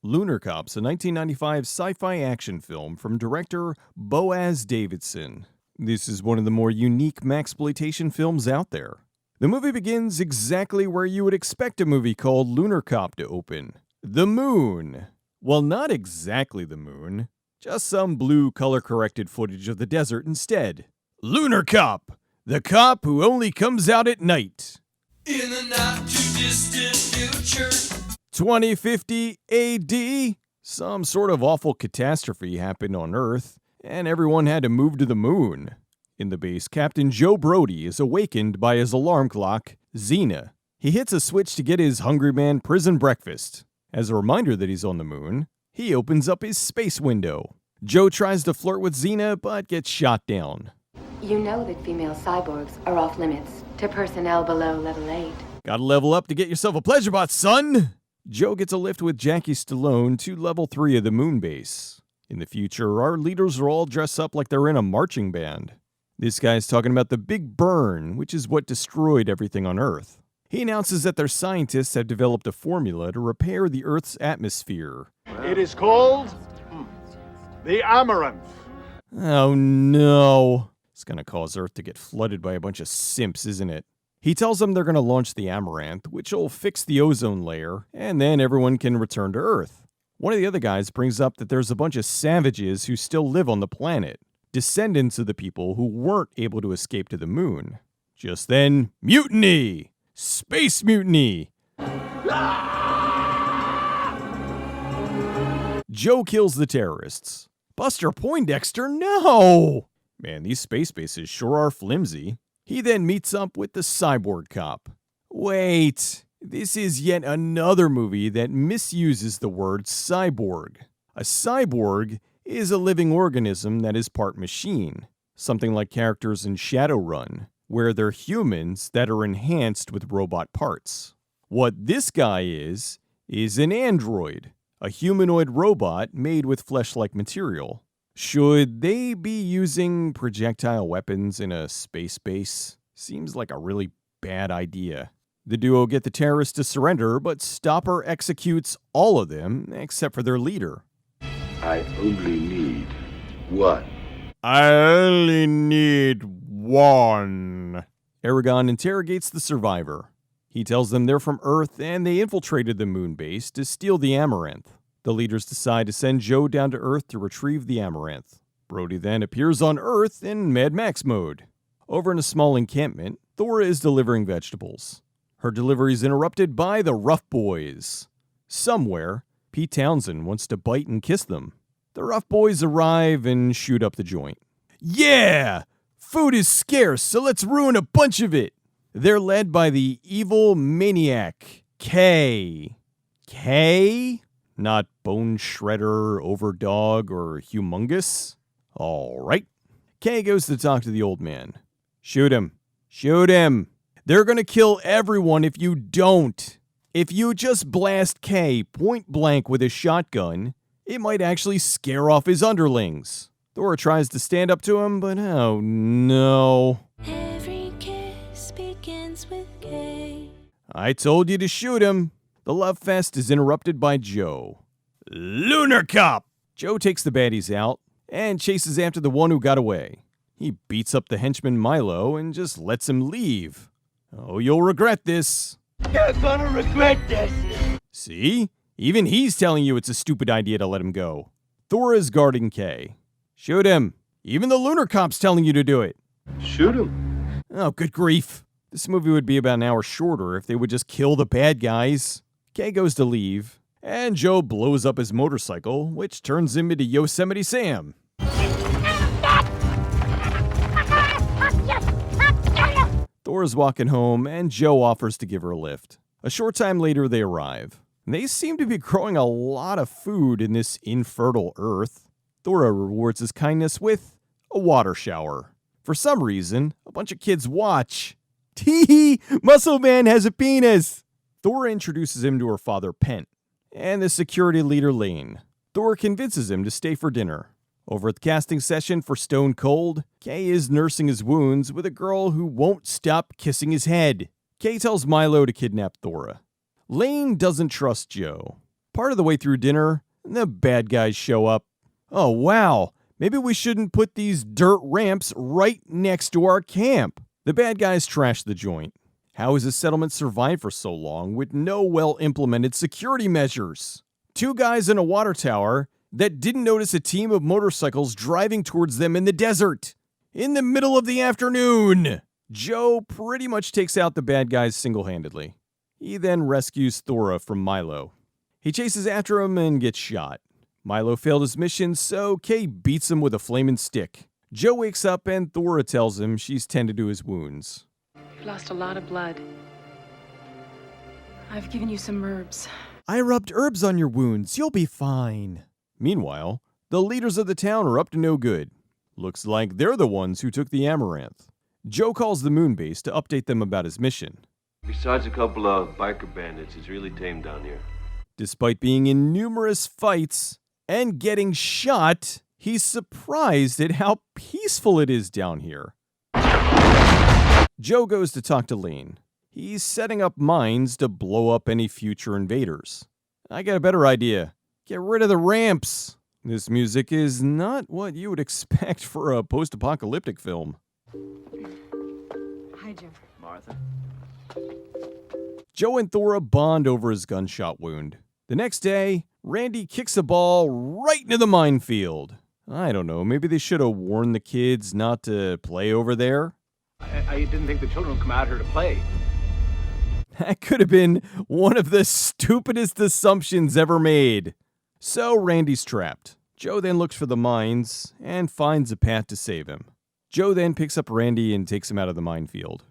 Lunar Cop's a 1995 sci-fi action film from director Boaz Davidson. This is one of the more unique maxploitation films out there. The movie begins exactly where you would expect a movie called Lunar Cop to open. The moon. Well, not exactly the moon. Just some blue color-corrected footage of the desert instead. Lunar Cop, the cop who only comes out at night. In the not-too-distant future. 2050 AD, some sort of awful catastrophe happened on Earth, and everyone had to move to the moon. In the base, Captain Joe Brody is awakened by his alarm clock, Xena. He hits a switch to get his hungry man prison breakfast. As a reminder that he's on the moon, he opens up his space window. Joe tries to flirt with Xena, but gets shot down. You know that female cyborgs are off limits to personnel below level 8. Gotta level up to get yourself a pleasure bot, son! Joe gets a lift with Jackie Stallone to level 3 of the moon base. In the future, our leaders are all dressed up like they're in a marching band. This guy's talking about the Big Burn, which is what destroyed everything on Earth. He announces that their scientists have developed a formula to repair the Earth's atmosphere. It is called the Amaranth. Oh no. It's gonna cause Earth to get flooded by a bunch of simps, isn't it? He tells them they're gonna launch the Amaranth, which will fix the ozone layer, and then everyone can return to Earth. One of the other guys brings up that there's a bunch of savages who still live on the planet, descendants of the people who weren't able to escape to the moon. Just then, mutiny! Space mutiny! Joe kills the terrorists. Buster Poindexter, no! Man, these space bases sure are flimsy. He then meets up with the cyborg cop. Wait, this is yet another movie that misuses the word cyborg. A cyborg is a living organism that is part machine, something like characters in Shadowrun, where they're humans that are enhanced with robot parts. What this guy is an android, a humanoid robot made with flesh-like material. Should they be using projectile weapons in a space base? Seems like a really bad idea. The duo get the terrorists to surrender, but Stopper executes all of them except for their leader. I only need one. I only need one. Aragon interrogates the survivor. He tells them they're from Earth and they infiltrated the moon base to steal the Amaranth. The leaders decide to send Joe down to Earth to retrieve the Amaranth. Brody then appears on Earth in Mad Max mode. Over in a small encampment, Thora is delivering vegetables. Her delivery is interrupted by the Rough Boys. Somewhere, Pete Townsend wants to bite and kiss them. The Rough Boys arrive and shoot up the joint. Yeah! Food is scarce, so let's ruin a bunch of it! They're led by the evil maniac, Kay. Kay? Not Bone Shredder, Overdog, or Humongous? Alright. Kay goes to talk to the old man. Shoot him. Shoot him! They're gonna kill everyone if you don't. If you just blast Kay point blank with a shotgun, it might actually scare off his underlings. Thora tries to stand up to him, but oh no. Every kiss begins with K. I told you to shoot him. The love fest is interrupted by Joe. Lunar Cop! Joe takes the baddies out and chases after the one who got away. He beats up the henchman Milo and just lets him leave. Oh, you'll regret this. You're gonna regret this. See? Even he's telling you it's a stupid idea to let him go. Thor is guarding Kay. Shoot him. Even the Lunar Cop's telling you to do it. Shoot him. Oh, good grief. This movie would be about an hour shorter if they would just kill the bad guys. Kay goes to leave, and Joe blows up his motorcycle, which turns him into Yosemite Sam. Thor's walking home, and Joe offers to give her a lift. A short time later, they arrive. They seem to be growing a lot of food in this infertile Earth. Thora rewards his kindness with a water shower. For some reason, a bunch of kids watch. Tee! Muscle Man has a penis! Thora introduces him to her father, Pent, and the security leader, Lane. Thora convinces him to stay for dinner. Over at the casting session for Stone Cold, Kay is nursing his wounds with a girl who won't stop kissing his head. Kay tells Milo to kidnap Thora. Lane doesn't trust Joe. Part of the way through dinner, the bad guys show up. Oh wow, maybe we shouldn't put these dirt ramps right next to our camp. The bad guys trash the joint. How has a settlement survived for so long with no well-implemented security measures? 2 guys in a water tower that didn't notice a team of motorcycles driving towards them in the desert. In the middle of the afternoon! Joe pretty much takes out the bad guys single-handedly. He then rescues Thora from Milo. He chases after him and gets shot. Milo failed his mission, so Kay beats him with a flaming stick. Joe wakes up and Thora tells him she's tended to his wounds. You've lost a lot of blood. I've given you some herbs. I rubbed herbs on your wounds. You'll be fine. Meanwhile, the leaders of the town are up to no good. Looks like they're the ones who took the Amaranth. Joe calls the moon base to update them about his mission. Besides a couple of biker bandits, it's really tame down here. Despite being in numerous fights and getting shot, he's surprised at how peaceful it is down here. Joe goes to talk to Lane. He's setting up mines to blow up any future invaders. I got a better idea. Get rid of the ramps. This music is not what you would expect for a post-apocalyptic film. Hi, Joe. Martha? Joe and Thora bond over his gunshot wound. The next day, Randy kicks a ball right into the minefield. I don't know, maybe they should have warned the kids not to play over there. I didn't think the children would come out here to play. That could have been one of the stupidest assumptions ever made. So Randy's trapped. Joe then looks for the mines and finds a path to save him. Joe then picks up Randy and takes him out of the minefield.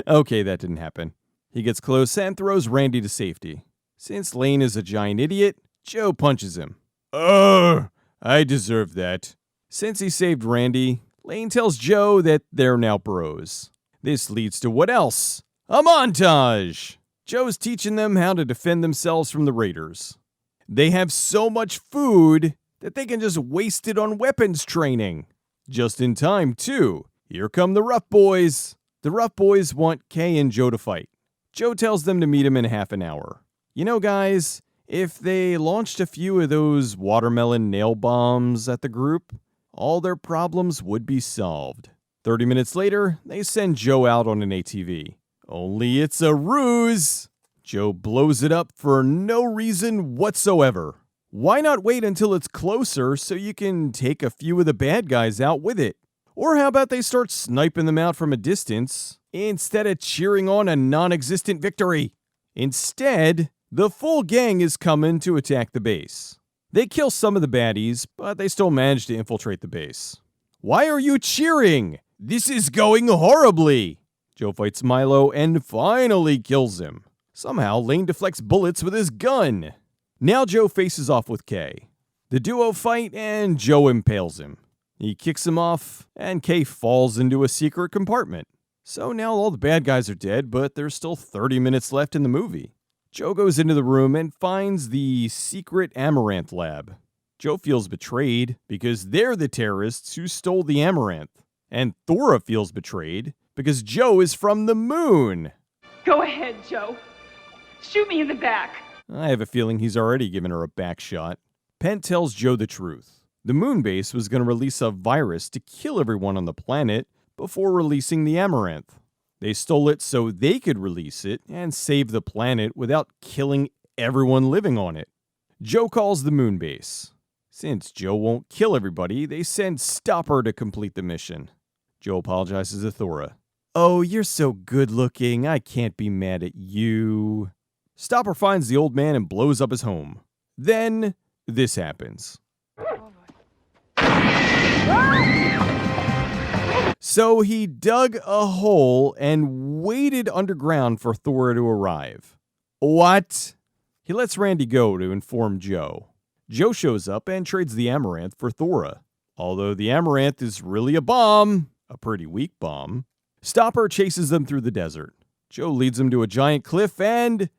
Okay, that didn't happen. He gets close and throws Randy to safety. Since Lane is a giant idiot, Joe punches him. Oh, I deserve that. Since he saved Randy, Lane tells Joe that they're now bros. This leads to what else? A montage! Joe's teaching them how to defend themselves from the raiders. They have so much food that they can just waste it on weapons training. Just in time, too. Here come the Rough Boys. The Rough Boys want Kay and Joe to fight. Joe tells them to meet him in half an hour. You know, guys, if they launched a few of those watermelon nail bombs at the group, all their problems would be solved. 30 minutes later, they send Joe out on an ATV. Only it's a ruse! Joe blows it up for no reason whatsoever. Why not wait until it's closer so you can take a few of the bad guys out with it? Or how about they start sniping them out from a distance instead of cheering on a non-existent victory? Instead, the full gang is coming to attack the base. They kill some of the baddies, but they still manage to infiltrate the base. Why are you cheering? This is going horribly! Joe fights Milo and finally kills him. Somehow, Lane deflects bullets with his gun. Now Joe faces off with Kay. The duo fight and Joe impales him. He kicks him off, and Kay falls into a secret compartment. So now all the bad guys are dead, but there's still 30 minutes left in the movie. Joe goes into the room and finds the secret Amaranth lab. Joe feels betrayed because they're the terrorists who stole the Amaranth. And Thora feels betrayed because Joe is from the moon. Go ahead, Joe. Shoot me in the back. I have a feeling he's already given her a back shot. Pent tells Joe the truth. The moon base was going to release a virus to kill everyone on the planet before releasing the Amaranth. They stole it so they could release it and save the planet without killing everyone living on it. Joe calls the moon base. Since Joe won't kill everybody, they send Stopper to complete the mission. Joe apologizes to Thora. Oh, you're so good looking, I can't be mad at you. Stopper finds the old man and blows up his home. Then, this happens. So he dug a hole and waited underground for Thora to arrive. What? He lets Randy go to inform Joe. Joe shows up and trades the Amaranth for Thora. Although the Amaranth is really a bomb, a pretty weak bomb, Stopper chases them through the desert. Joe leads them to a giant cliff and...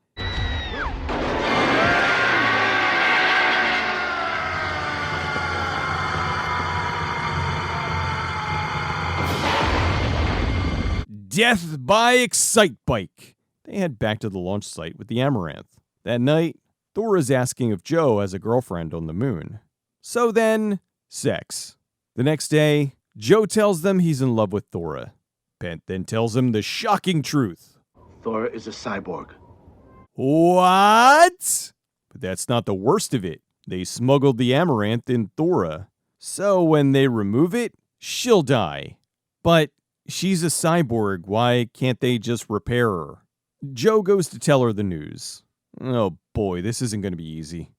Death by Excitebike. They head back to the launch site with the Amaranth. That night, Thor is asking if Joe has a girlfriend on the moon. So then, sex. The next day, Joe tells them he's in love with Thora. Pent then tells him the shocking truth. Thor is a cyborg. What? But that's not the worst of it. They smuggled the Amaranth in Thora. So when they remove it, she'll die. But she's a cyborg. Why can't they just repair her? Joe goes to tell her the news. Oh boy, this isn't going to be easy.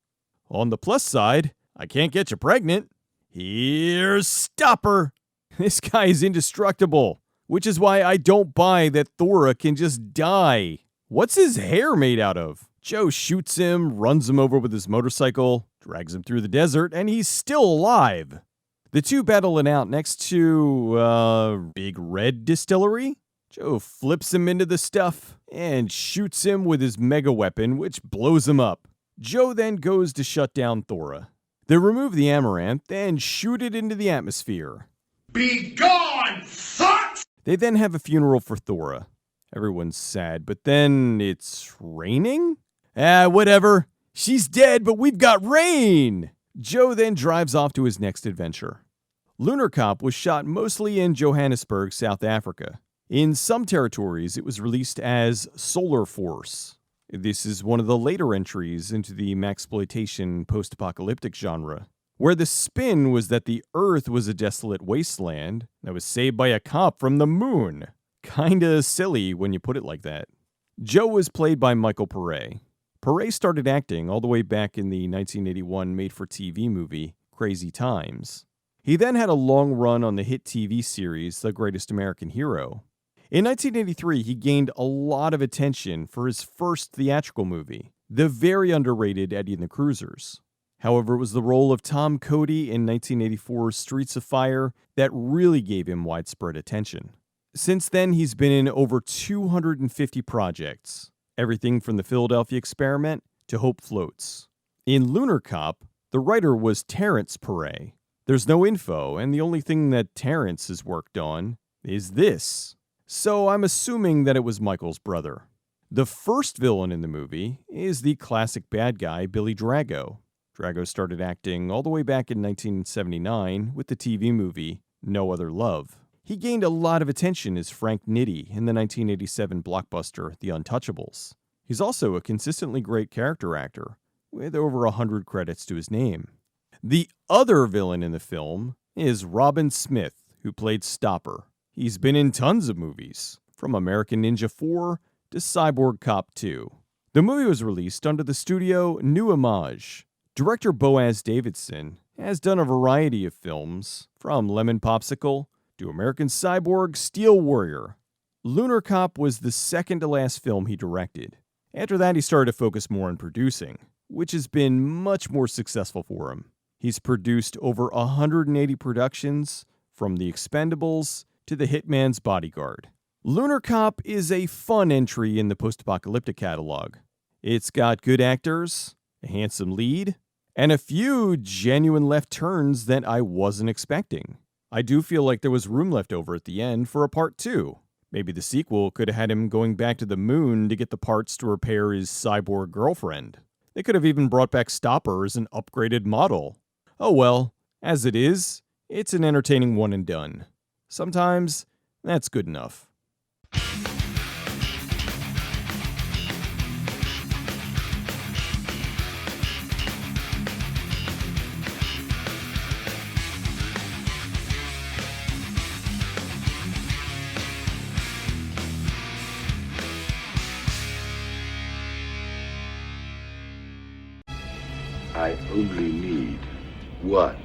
On the plus side, I can't get you pregnant. Here's Stopper. This guy is indestructible, which is why I don't buy that Thora can just die. What's his hair made out of? Joe shoots him, runs him over with his motorcycle, drags him through the desert, and he's still alive. The two battle it out next to, Big Red Distillery. Joe flips him into the stuff and shoots him with his mega weapon, which blows him up. Joe then goes to shut down Thora. They remove the Amaranth and shoot it into the atmosphere. Be gone, sucks! They then have a funeral for Thora. Everyone's sad, but then it's raining? Whatever. She's dead, but we've got rain! Joe then drives off to his next adventure. Lunar Cop was shot mostly in Johannesburg, South Africa. In some territories, it was released as Solar Force. This is one of the later entries into the Maxploitation post-apocalyptic genre, where the spin was that the Earth was a desolate wasteland that was saved by a cop from the moon. Kinda silly when you put it like that. Joe was played by Michael Pare. Pare started acting all the way back in the 1981 made-for-TV movie, Crazy Times. He then had a long run on the hit TV series The Greatest American Hero. In 1983, he gained a lot of attention for his first theatrical movie, the very underrated Eddie and the Cruisers. However, it was the role of Tom Cody in 1984's Streets of Fire that really gave him widespread attention. Since then, he's been in over 250 projects, everything from the Philadelphia Experiment to Hope Floats. In Lunar Cop, the writer was Terrence Pare. There's no info, and the only thing that Terrence has worked on is this. So I'm assuming that it was Michael's brother. The first villain in the movie is the classic bad guy, Billy Drago. Drago started acting all the way back in 1979 with the TV movie No Other Love. He gained a lot of attention as Frank Nitti in the 1987 blockbuster The Untouchables. He's also a consistently great character actor, with over 100 credits to his name. The other villain in the film is Robin Smith, who played Stopper. He's been in tons of movies, from American Ninja 4 to Cyborg Cop 2. The movie was released under the studio New Image. Director Boaz Davidson has done a variety of films, from Lemon Popsicle to American Cyborg Steel Warrior. Lunar Cop was the second to last film he directed. After that, he started to focus more on producing, which has been much more successful for him. He's produced over 180 productions, from The Expendables to The Hitman's Bodyguard. Lunar Cop is a fun entry in the post-apocalyptic catalog. It's got good actors, a handsome lead, and a few genuine left turns that I wasn't expecting. I do feel like there was room left over at the end for a part 2. Maybe the sequel could have had him going back to the moon to get the parts to repair his cyborg girlfriend. They could have even brought back Stopper as an upgraded model. Oh well, as it is, it's an entertaining one and done. Sometimes, that's good enough. I only need one.